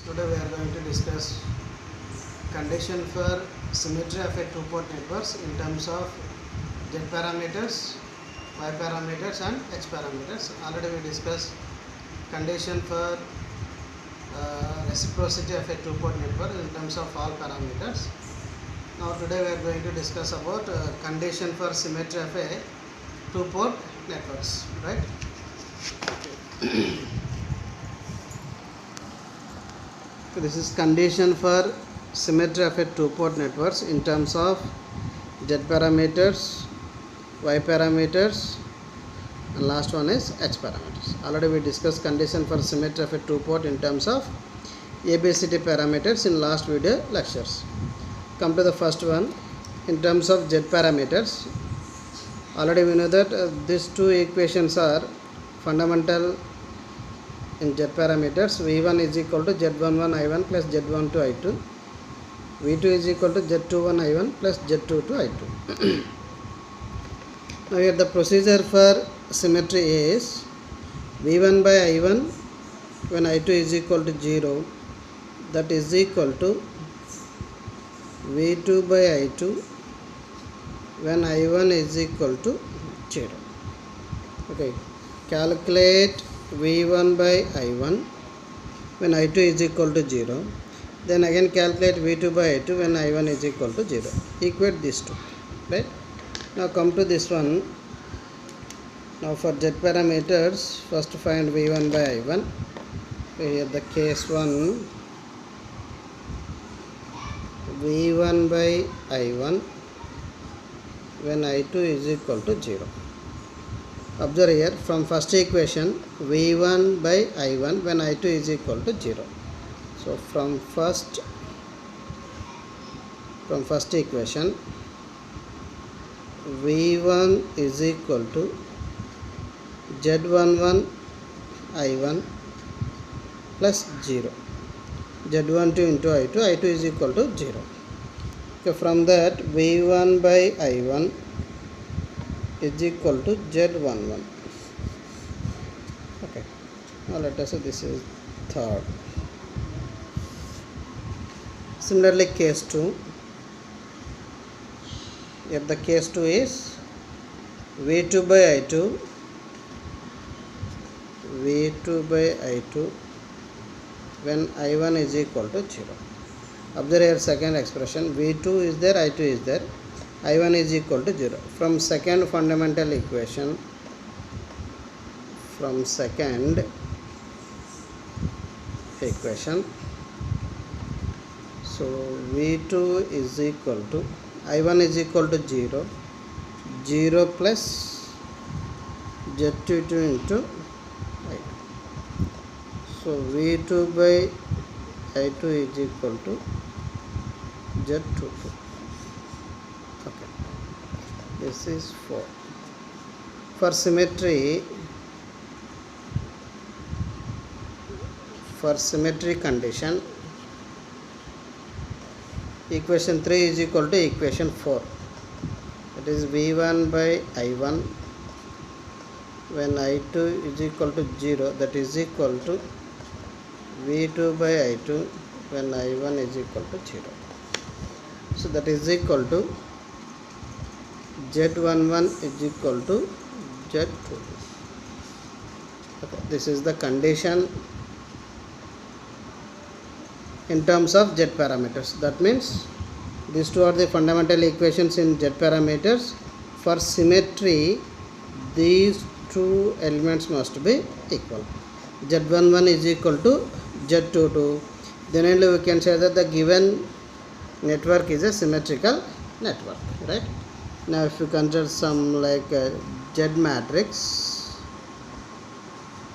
Today we are going to discuss condition for symmetry of a two-port networks in terms of Z parameters, Y parameters and H parameters. Already we discussed condition for reciprocity of a two-port network in terms of all parameters. Now today we are going to discuss about condition for symmetry of a two-port networks, right? So this is condition for symmetry of a two-port networks in terms of Z parameters, Y parameters, and last one is H parameters. Already we discussed condition for symmetry of a two-port in terms of ABCD parameters in last video lectures. Come to the first one in terms of Z parameters. Already we know that these two equations are fundamental in Z parameters. V1 is equal to Z11 I1 plus Z12 I2. V2 is equal to Z21 I1 plus Z22 I2. Now here the procedure for symmetry is V1 by I1 when I2 is equal to 0, that is equal to V2 by I2 when I1 is equal to 0. Okay, calculate V1 by I1 when I2 is equal to 0. Then again calculate V2 by I2 when I1 is equal to 0. Equate these two. Right? Now come to this one. Now for Z parameters, first find V1 by I1. Here the case 1, V1 by I1 when I2 is equal to 0. Observe here, from first equation V1 by I1 when I2 is equal to 0. So from first equation V1 is equal to Z11 I1 plus 0, Z12 into I2, I2 is equal to 0. Okay, from that V1 by I1 is equal to Z11. Okay, now let us say this is third. Similarly case 2, here the case 2 is V2 by I2 when I1 is equal to 0. Observe here second expression, V2 is there, I2 is there, I1 is equal to 0. From second fundamental equation, so V2 is equal to, I1 is equal to 0, 0 plus Z22 into I2. So V2 by I2 is equal to Z22. Okay, this is 4. For symmetry condition, equation 3 is equal to equation 4. That is V1 by I1 when I2 is equal to 0, that is equal to V2 by I2 when I1 is equal to 0. So that is equal to Z11 is equal to Z22. Okay, this is the condition in terms of Z parameters. That means these two are the fundamental equations in Z parameters. For symmetry, these two elements must be equal. Z11 is equal to Z22. Then only we can say that the given network is a symmetrical network. Right? Now if you consider some like Z matrix,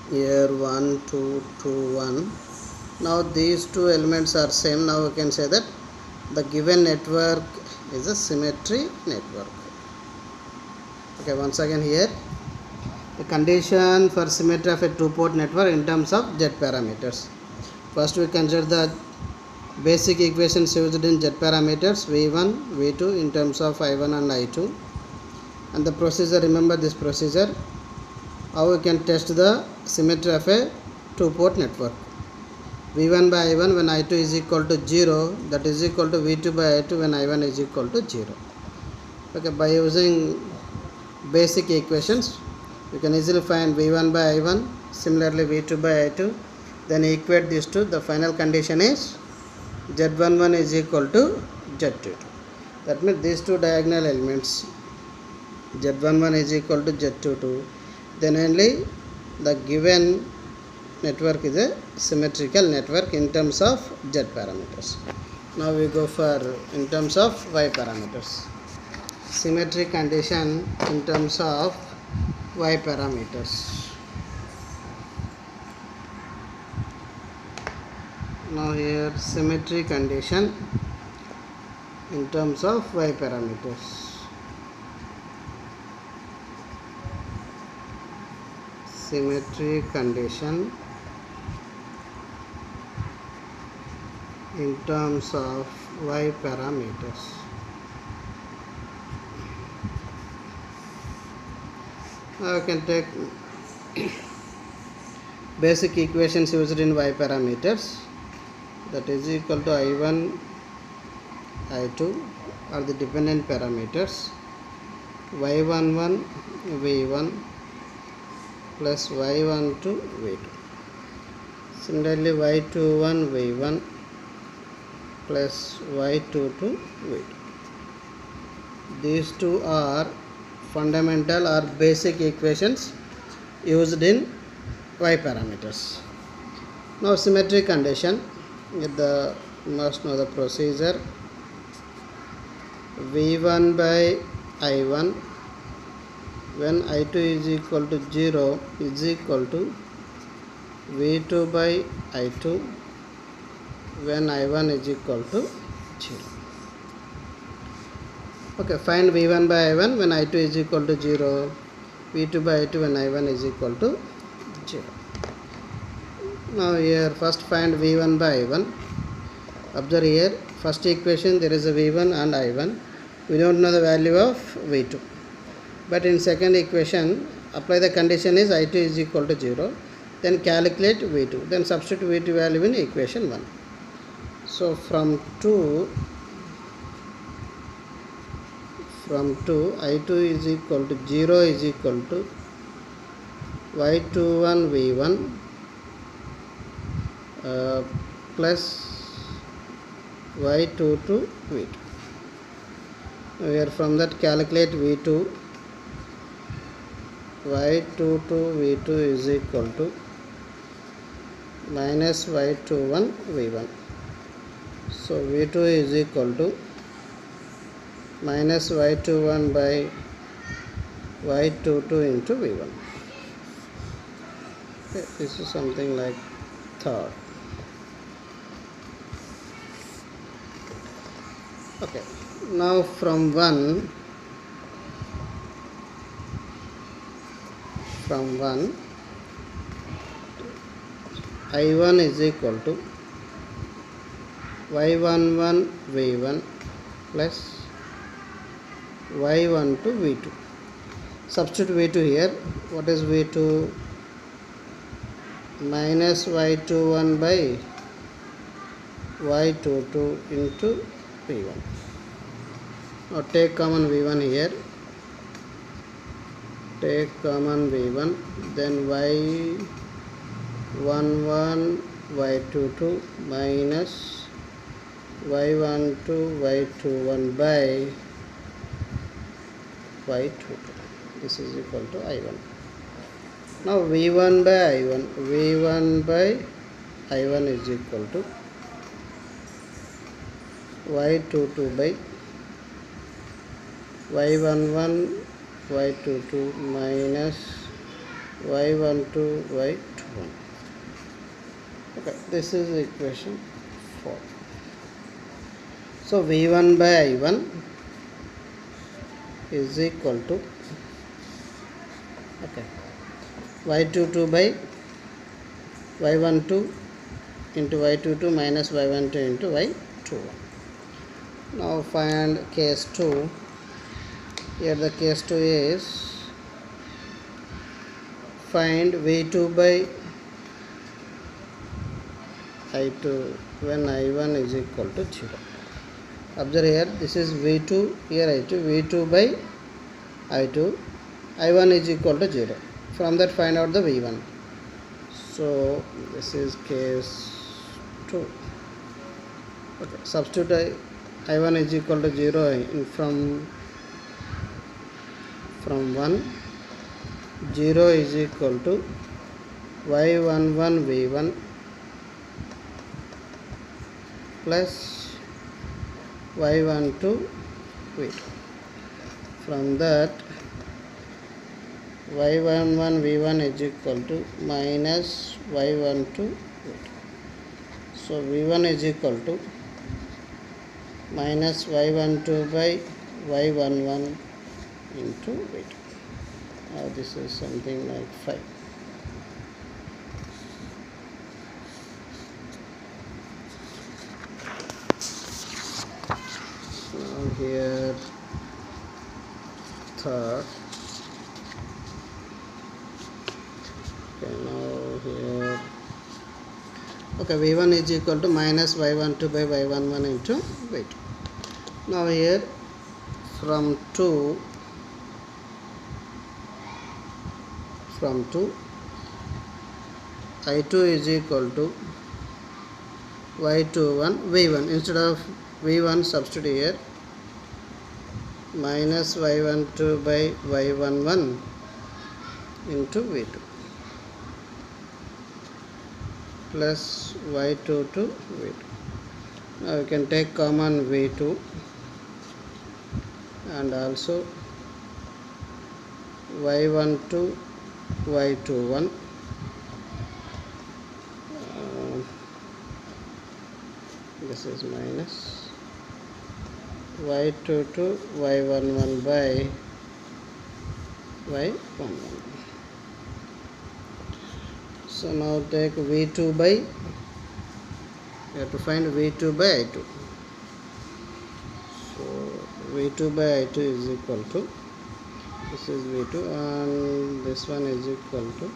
here 1, 2, 2, 1. Now these two elements are same. Now we can say that the given network is a symmetry network. Okay, once again here the condition for symmetry of a two-port network in terms of Z parameters. First we consider the basic equations used in Z parameters V1, V2 in terms of I1 and I2, and the procedure. Remember this procedure. How we can test the symmetry of a two-port network. v1 by i1 when i2 is equal to 0, that is equal to v2 by i2 when i1 is equal to 0. Okay, by using basic equations you can easily find v1 by i1, similarly v2 by i2, then equate these two. The final condition is z11 is equal to z22. That means these two diagonal elements z11 is equal to z22, then only the given network is a symmetrical network in terms of z parameters. Now we go for in terms of y parameters. Symmetry condition in terms of y parameters. Now here symmetry condition in terms of y parameters. Symmetry condition in terms of y parameters. Now we can take basic equations used in y parameters, that is equal to i1 i2 are the dependent parameters, y11 v1 plus y12 v2. Similarly y21 v1 plus y22 v2. These two are fundamental or basic equations used in y parameters. Now symmetry condition, the must know the procedure. v1 by i1 when i2 is equal to 0 is equal to v2 by i2 when i1 is equal to 0. Okay, find v1 by i1 when i2 is equal to 0, v2 by i2 when i1 is equal to 0. Now here first find v1 by i1. Observe here, first equation there is a v1 and i1. We don't know the value of v2. But in second equation, apply the condition is i2 is equal to 0. Then calculate v2. Then substitute v2 value in equation 1. So from 2 i2 is equal to 0 is equal to y21 v1 plus y22 v2. Here from that calculate v2. y22 v2 is equal to minus y21 v1. So v2 is equal to minus y21 by y22 into v1. Okay, this is something like third. Okay, now from 1 i1 is equal to y11 v1 plus y12 v2. Substitute v2 here. What is v2? Minus y21 by y22 into v1. Now take common v1 here. Take common v1, then y11 y22 minus y12 y21 by y22. This is equal to i1. Now v1 by i1 is equal to y22 by y11 y22 minus y12 y21. Okay, this is equation 4. So v1 by i1 is equal to y22 by y12 into y22 minus y12 into y21. Now find case 2. Here the case 2 is find v2 by I2 when I1 is equal to 0. Observe here, this is V2, here I2, V2 by I2, I1 is equal to 0. From that find out the V1. So this is case 2. Okay, substitute I1 is equal to 0 in from 1, 0 is equal to Y11 V1 plus Y12 V2. From that Y11 V1 is equal to minus Y12 V2. So V1 is equal to minus Y12 by Y11 into V2. Now this is something like 5. Now here third. Okay, now here. Okay, V1 is equal to minus Y12 by Y11 into V2. Now here from 2 I2 is equal to Y21 V1. Instead of V1 substitute here minus Y12 by Y11 into V2 plus Y22 V2. Now we can take common V2 and also Y12 Y21 this is minus Y22 Y11 by Y11. So now take V2 by, you have to find V2 by I2. So V2 by I2 is equal to, this is V2 and this one is equal to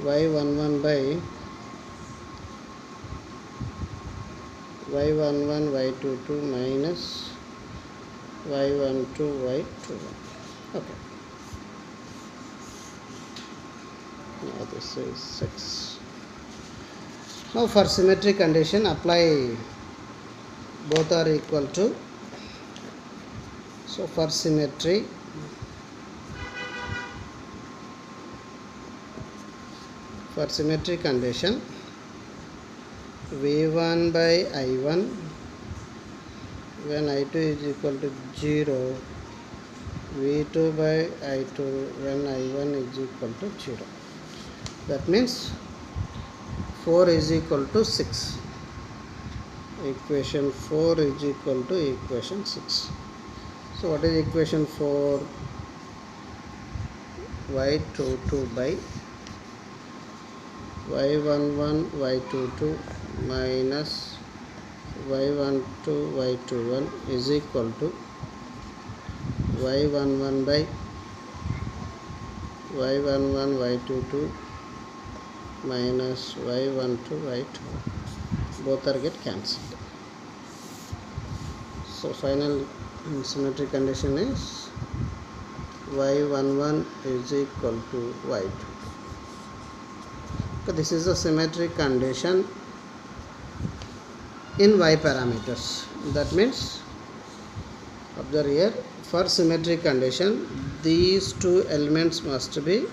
Y11 by Y11 Y22 minus Y12 Y21. Okay. Now this is 6. Now for symmetry condition, apply both are equal to. So for symmetry, condition, V1 by I1 when I2 is equal to 0, V2 by I2 when I1 is equal to 0. That means 4 is equal to 6. Equation 4 is equal to equation 6. So what is equation 4? Y22 by Y11 Y22 minus Y12 Y21 is equal to Y11 by Y11 Y22 minus Y12 Y2. Both are get cancelled. So final symmetry condition is Y11 is equal to Y2. So this is a symmetry condition in Y parameters. That means, observe here, for symmetry condition these two elements must be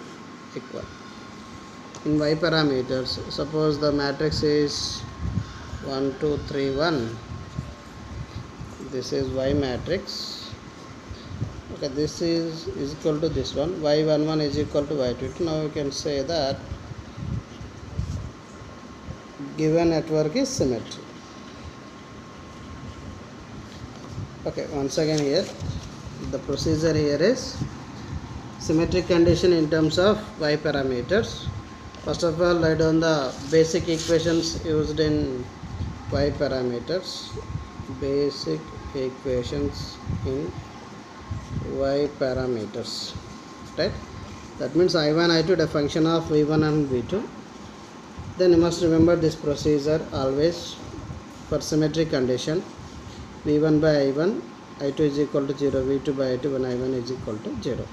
equal. In Y parameters, suppose the matrix is 1 2 3 1. This is Y matrix. Okay, this is equal to this one. Y11 is equal to Y22. Now we can say that given network is symmetry. Okay, once again here the procedure here is symmetric condition in terms of Y parameters. First of all, write down the basic equations used in Y parameters. Basic equations in Y parameters, right? That means I1 I2 the function of V1 and V2. Then you must remember this procedure always for symmetry condition. V1 by I1, I2 is equal to 0, V2 by I2 when I1 is equal to 0.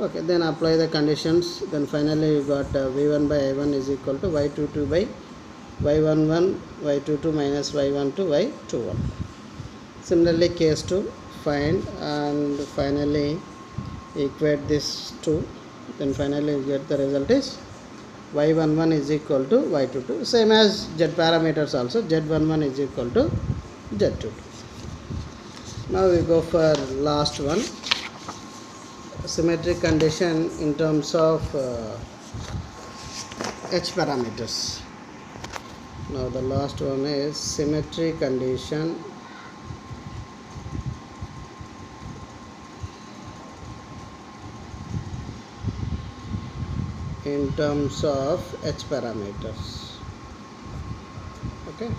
Okay, then apply the conditions. Then finally you got V1 by I1 is equal to Y22 by Y11, Y22 minus Y12, Y21. Similarly, case 2, find and finally equate this 2. Then finally you get the result is Y11 is equal to Y22. Same as Z parameters also, Z11 is equal to Z22. Now we go for last one, symmetric condition in terms of H parameters. Now the last one is symmetry condition in terms of H parameters. Okay.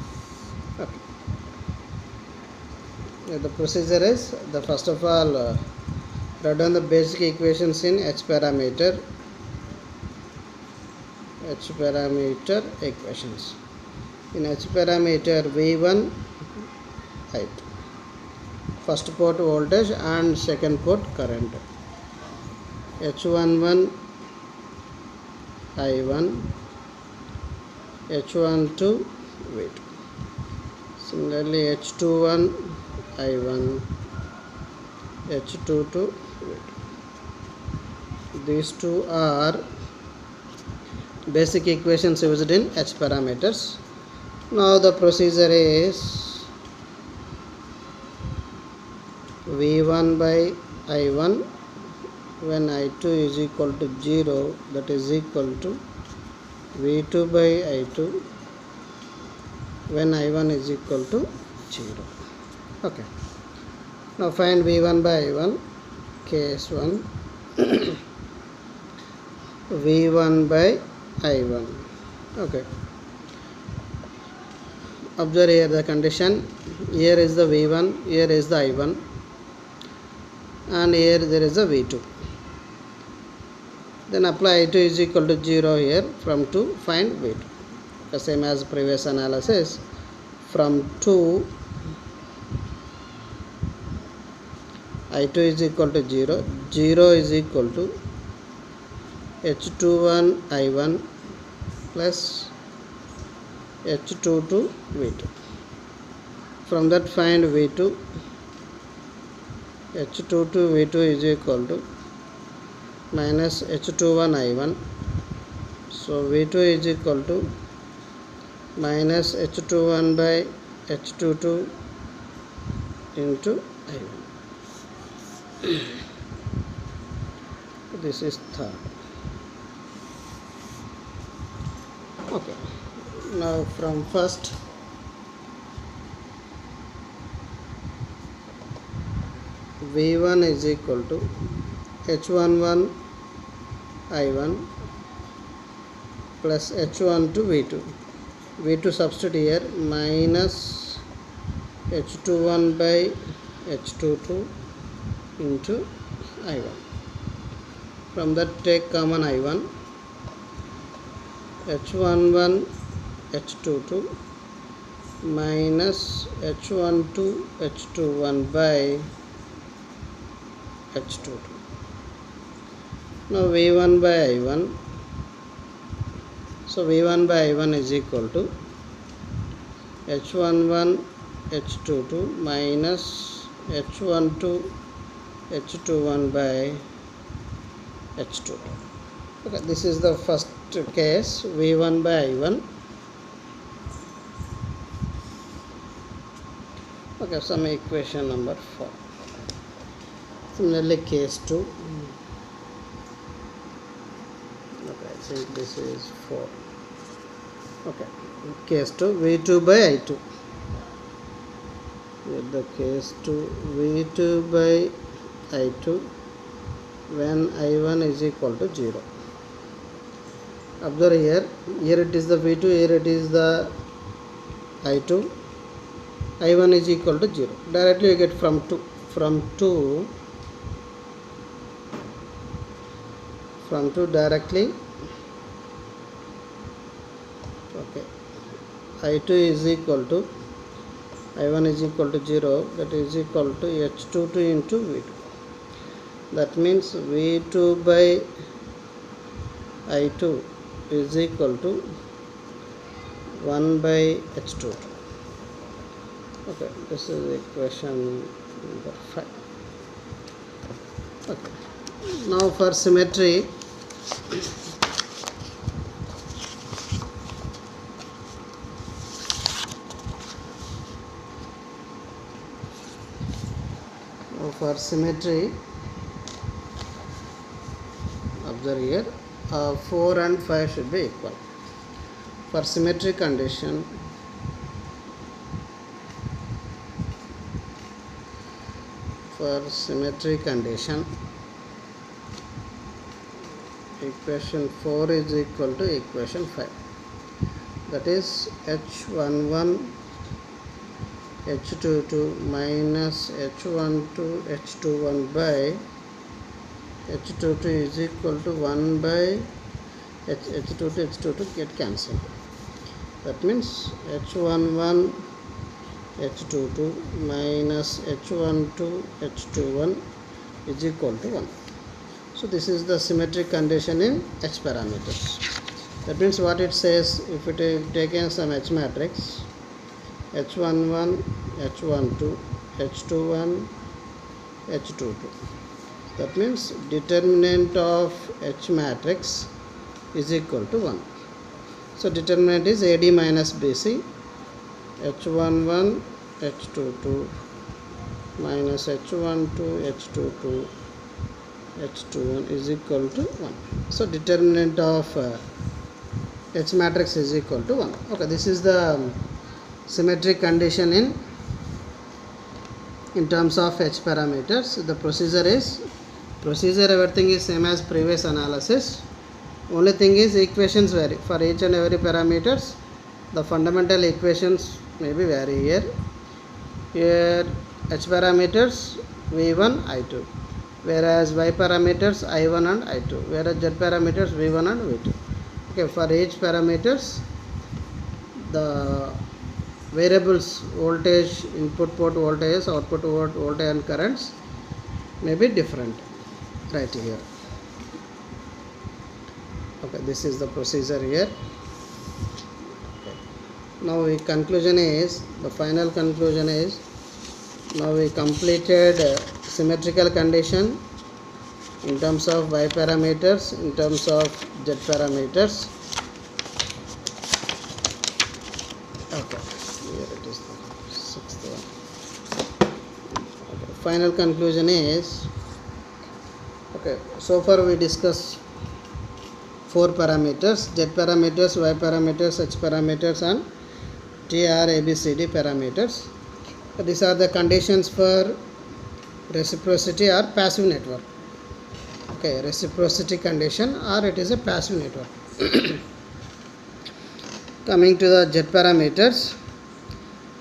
The procedure is, the first of all write down the basic equations in H parameter equations. In H parameter, V1 I2, first port voltage and second port current, H11 I1, H12 V2. Similarly, H21 I1, H22 V2. These two are basic equations used in H parameters. Now the procedure is V1 by I1 when I2 is equal to 0, that is equal to V2 by I2 when I1 is equal to 0. Okay. Now find V1 by I1, case 1. V1 by I1. Okay. Observe here the condition. Here is the V1, here is the I1, and here there is a V2. Then apply I2 is equal to 0 here. From 2 find V2. The same as previous analysis. From 2 I2 is equal to 0. 0 is equal to H21 I1 plus H22 V2. From that find V2. H22 V2 is equal to minus H21 I1. So V2 is equal to minus H21 by H22 into I1. This is third. Okay. Now from first, V1 is equal to H11 I1 plus H12 V2. V2 substitute here, minus H21 by H22 into I1. From that take common I1. H11 H22 minus H12 H21 by H22. Now V1 by I1. So V1 by I1 is equal to H11 H22 minus H12 H21 by H22. Okay, this is the first case, V1 by I1. Okay, some equation number 4. Similarly, case 2. Okay, I think this is 4. Okay, case 2, V2 by I2. With the case 2, V2 by I2 when I1 is equal to 0. Observe here, here it is the V2, here it is the I2. I1 is equal to 0. Directly you get from 2 directly I2 is equal to I1 is equal to 0, that is equal to H22 into V2. That means V2 by I2 is equal to 1 by H22. Okay, this is equation number 5. Okay, now for symmetry, observe here, 4 and 5 should be equal. For symmetry condition, equation 4 is equal to equation 5. That is H11 H22 minus H12 H21 by H22 is equal to 1 by H22 get cancelled. That means H11 H22 minus H12 H21 is equal to 1. So this is the symmetric condition in H parameters. That means what it says, if it is taken some H matrix, H11, H12, H21, H22. That means determinant of H matrix is equal to 1. So determinant is AD minus BC, H11, H22 minus H12, H22, H21 is equal to 1. So determinant of H matrix is equal to 1. Okay, this is the symmetric condition in terms of H parameters. The procedure everything is same as previous analysis. Only thing is equations vary for each and every parameters. The fundamental equations may be vary here. Here H parameters V1 I2, whereas Y parameters I1 and I2, whereas Z parameters V1 and V2. Okay, for each parameters the variables voltage, input port voltage, output voltage and currents may be different right here. Okay, this is the procedure here. Okay. Now the final conclusion is, now we completed symmetrical condition in terms of Y parameters, in terms of Z parameters. Okay, here it is the sixth one. Okay. Final conclusion is, okay, so far we discussed 4 parameters: Z parameters, Y parameters, H parameters and TR ABCD parameters. These are the conditions for reciprocity or passive network. Okay, reciprocity condition, or it is a passive network. Coming to the Z parameters,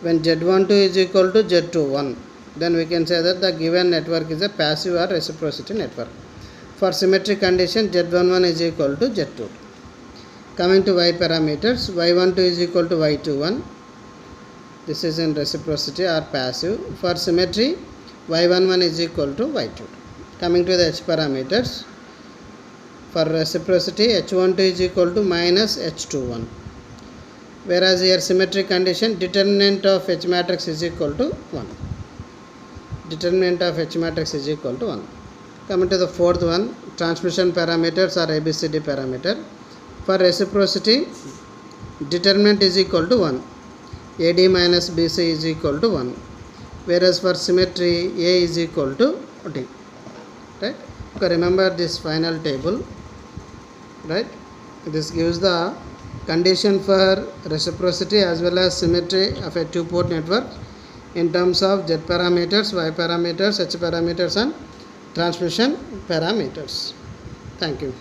when Z12 is equal to Z21, then we can say that the given network is a passive or reciprocity network. For symmetric condition, Z11 is equal to Z2. Coming to Y parameters, Y12 is equal to Y21. This is in reciprocity or passive. For symmetry, Y11 is equal to Y2. Coming to the H parameters, for reciprocity, H12 is equal to minus H21. Whereas here symmetric condition, determinant of H matrix is equal to 1. Determinant of H matrix is equal to 1. Coming to the fourth one, transmission parameters or ABCD parameter. For reciprocity, determinant is equal to 1. AD minus BC is equal to 1. Whereas for symmetry, A is equal to D. Right? Okay, remember this final table. Right? This gives the condition for reciprocity as well as symmetry of a two-port network in terms of Z parameters, Y parameters, H parameters and transmission parameters. Thank you.